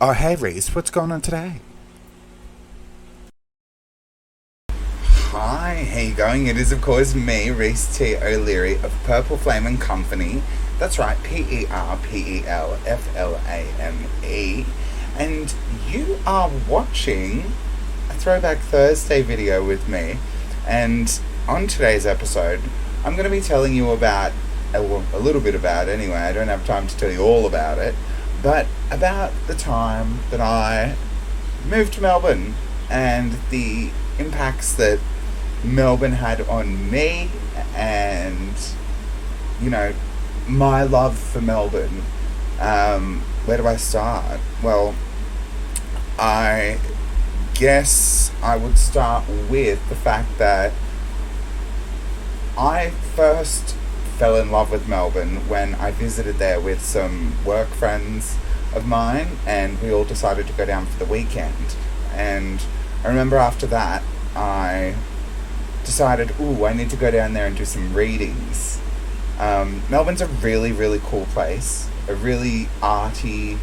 Oh, hey Reese, what's going on today? Hi, how you going? It is, of course, me, Reese T. O'Leary of perpelFLAME and Company. That's right, perpelFLAME. And you are watching a Throwback Thursday video with me. And on today's episode, I'm going to be telling you about, well, a little bit about anyway, I don't have time to tell you all about it, but about the time that I moved to Melbourne and the impacts that Melbourne had on me and, you know, my love for Melbourne. Where do I start? Well, I guess I would start with the fact that I first fell in love with Melbourne when I visited there with some work friends of mine, and we all decided to go down for the weekend. And I remember after that, I decided, I need to go down there and do some readings. Melbourne's a really, really cool place, a really arty,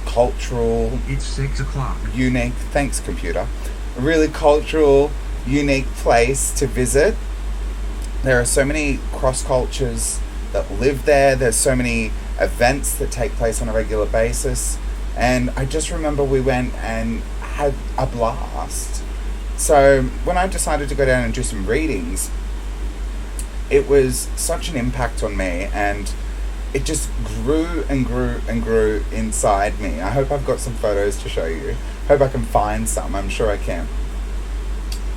cultural. It's 6 o'clock. Unique. Thanks, computer. A really cultural, unique place to visit. There are so many cross cultures that live there. There's so many events that take place on a regular basis. And I just remember we went and had a blast. So when I decided to go down and do some readings, it was such an impact on me, and it just grew and grew and grew inside me. I hope I've got some photos to show you. Hope I can find some. I'm sure I can.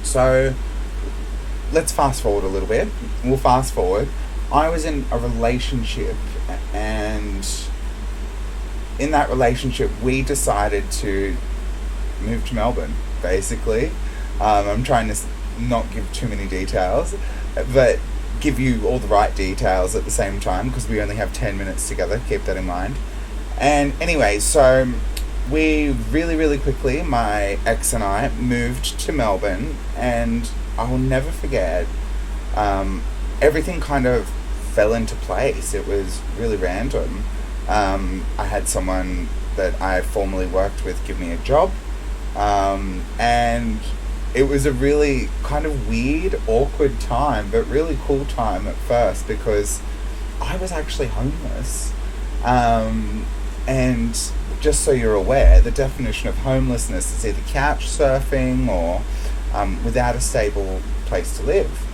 So let's fast forward a little bit. We'll fast forward. I was in a relationship, and in that relationship, we decided to move to Melbourne, basically. I'm trying to not give too many details, but give you all the right details at the same time, because we only have 10 minutes together. Keep that in mind. And anyway, so we really, really quickly, my ex and I, moved to Melbourne, and I will never forget, everything kind of fell into place. It was really random. I had someone that I formerly worked with give me a job, and it was a really kind of weird, awkward time, but really cool time at first, because I was actually homeless. And just so you're aware, the definition of homelessness is either couch surfing or without a stable place to live.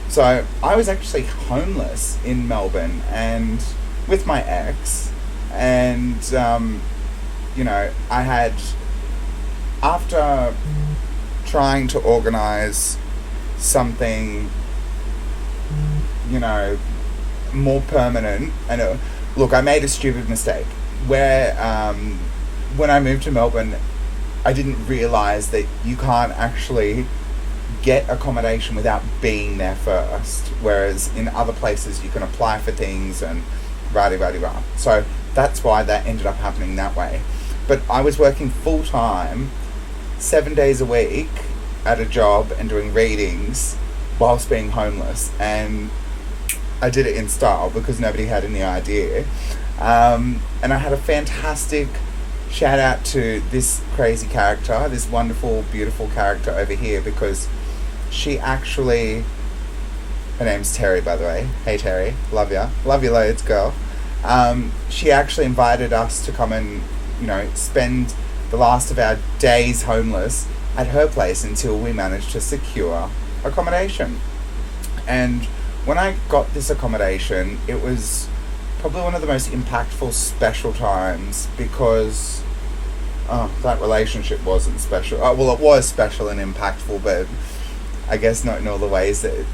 So I was actually homeless in Melbourne and with my ex, and I had, after trying to organize something, more permanent, and look, I made a stupid mistake where when I moved to Melbourne, I didn't realize that you can't actually get accommodation without being there first, whereas in other places you can apply for things and rah-de-rah-de-rah. So that's why that ended up happening that way. But I was working full-time 7 days a week at a job and doing readings whilst being homeless, and I did it in style because nobody had any idea. And I had a fantastic shout out to this crazy character, this wonderful, beautiful character over here, because she actually, her name's Terry, by the way. Hey Terry, love you loads, girl. She actually invited us to come and spend the last of our days homeless at her place until we managed to secure accommodation. And when I got this accommodation, it was probably one of the most impactful, special times, because that relationship wasn't special. Well, it was special and impactful, but I guess not in all the ways that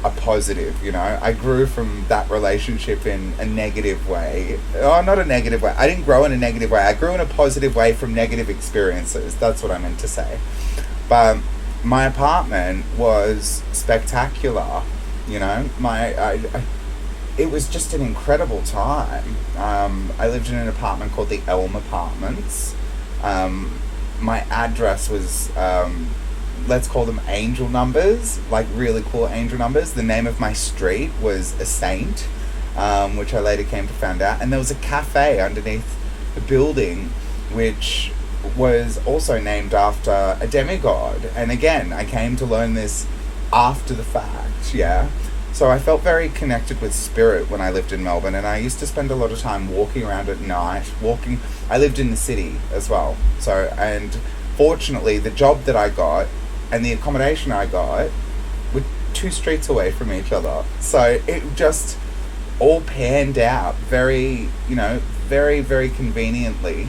are positive. I grew from that relationship in a negative way. Not a negative way. I didn't grow in a negative way. I grew in a positive way from negative experiences. That's what I meant to say. But my apartment was spectacular. It was just an incredible time. I lived in an apartment called the Elm Apartments. My address was, let's call them angel numbers, like really cool angel numbers. The name of my street was a saint, which I later came to find out. And there was a cafe underneath the building which was also named after a demigod. And again, I came to learn this after the fact, yeah. So I felt very connected with spirit when I lived in Melbourne, and I used to spend a lot of time walking around at night. I lived in the city as well. So, and fortunately, the job that I got and the accommodation I got were 2 streets away from each other. So it just all panned out very, very, very conveniently.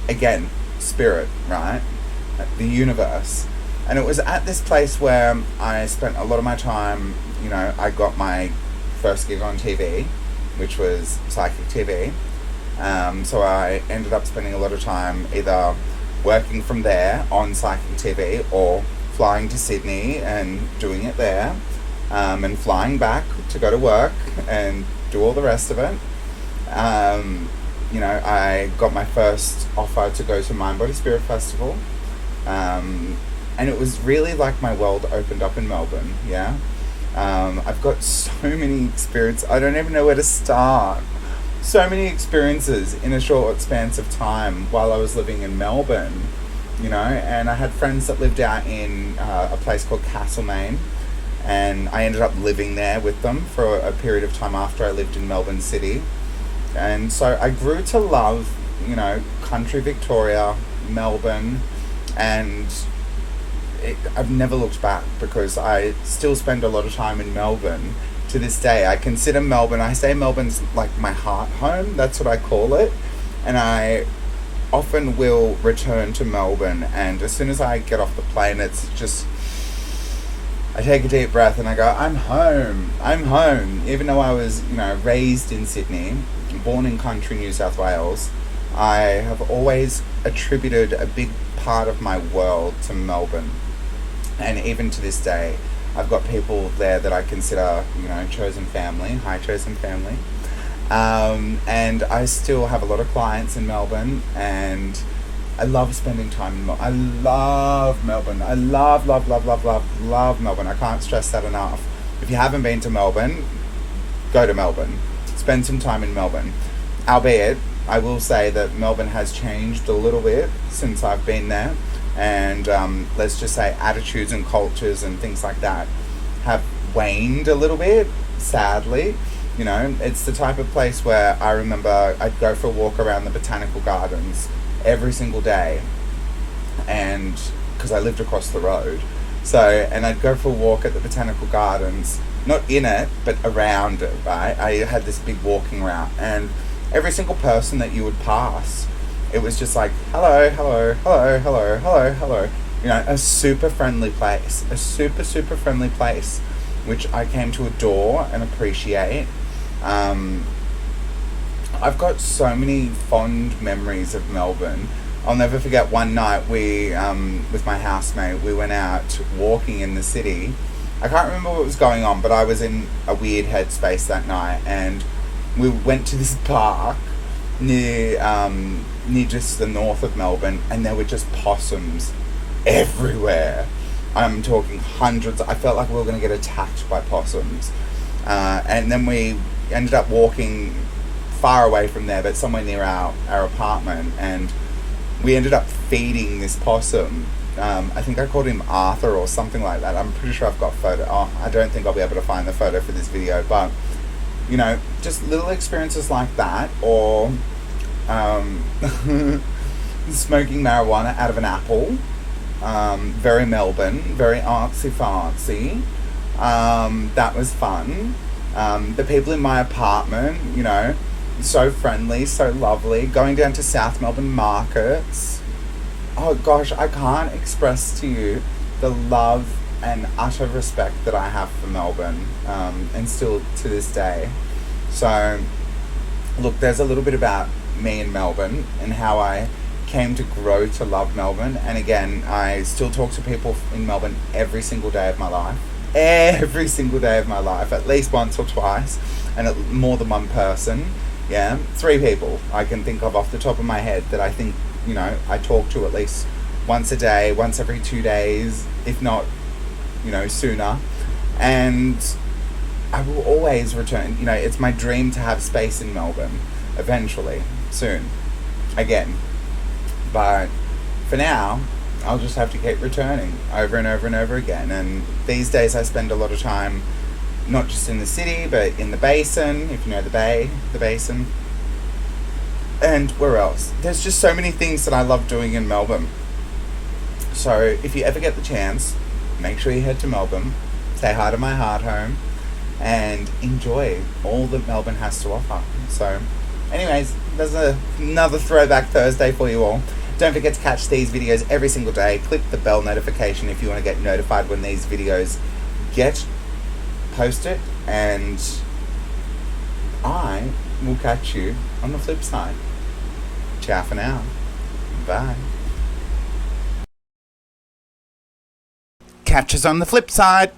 Again, spirit, right? The universe. And it was at this place where I spent a lot of my time, I got my first gig on TV, which was Psychic TV. So I ended up spending a lot of time either working from there on Psychic TV or flying to Sydney and doing it there, and flying back to go to work and do all the rest of it. I got my first offer to go to Mind Body Spirit Festival. And it was really like my world opened up in Melbourne, yeah? I've got so many experiences. I don't even know where to start. So many experiences in a short span of time while I was living in Melbourne, and I had friends that lived out in a place called Castlemaine, and I ended up living there with them for a period of time after I lived in Melbourne City. And so I grew to love, country Victoria, Melbourne, and I've never looked back because I still spend a lot of time in Melbourne to this day. I consider Melbourne, I say Melbourne's like my heart home, that's what I call it, and I often will return to Melbourne, and as soon as I get off the plane, it's just, I take a deep breath and I go, I'm home. Even though I was, raised in Sydney, born in country New South Wales, I have always attributed a big part of my world to Melbourne. And even to this day, I've got people there that I consider, chosen family, high chosen family. And I still have a lot of clients in Melbourne, and I love spending time in Melbourne. I love Melbourne. I love Melbourne. I can't stress that enough. If you haven't been to Melbourne, go to Melbourne. Spend some time in Melbourne. Albeit, I will say that Melbourne has changed a little bit since I've been there. And let's just say attitudes and cultures and things like that have waned a little bit, sadly. It's the type of place where I remember I'd go for a walk around the botanical gardens every single day, and because I lived across the road, and I'd go for a walk at the botanical gardens, not in it, but around it, right? I had this big walking route, and every single person that you would pass, it was just like, hello. A super friendly place. A super friendly place, which I came to adore and appreciate. I've got so many fond memories of Melbourne. I'll never forget one night we, with my housemate, we went out walking in the city. I can't remember what was going on, but I was in a weird headspace that night, and we went to this park near just the north of Melbourne, and there were just possums everywhere. I'm talking hundreds. I felt like we were going to get attacked by possums. And then we ended up walking far away from there, but somewhere near our apartment, and we ended up feeding this possum. I think I called him Arthur or something like that. I'm pretty sure I've got photo. I don't think I'll be able to find the photo for this video, but just little experiences like that, or smoking marijuana out of an apple. Very Melbourne, very artsy-fartsy. That was fun. The people in my apartment, so friendly, so lovely. Going down to South Melbourne markets. Oh gosh, I can't express to you the love and utter respect that I have for Melbourne, and still to this day. So, look, there's a little bit about me in Melbourne and how I came to grow to love Melbourne. And again, I still talk to people in Melbourne every single day of my life. Every single day of my life, at least once or twice, and more than one person. Yeah, 3 people I can think of off the top of my head that I think, I talk to at least once a day, once every 2 days, if not, sooner. And I will always return. It's my dream to have space in Melbourne, eventually, soon. again. But for now, I'll just have to keep returning over and over and over again. And these days I spend a lot of time not just in the city, but in the basin, if you know the bay, the basin. And where else? There's just so many things that I love doing in Melbourne. So if you ever get the chance, make sure you head to Melbourne, say hi to my heart home, and enjoy all that Melbourne has to offer. So anyways, there's another Throwback Thursday for you all. Don't forget to catch these videos every single day. Click the bell notification if you want to get notified when these videos get posted. And I will catch you on the flip side. Ciao for now. Bye. Catch us on the flip side.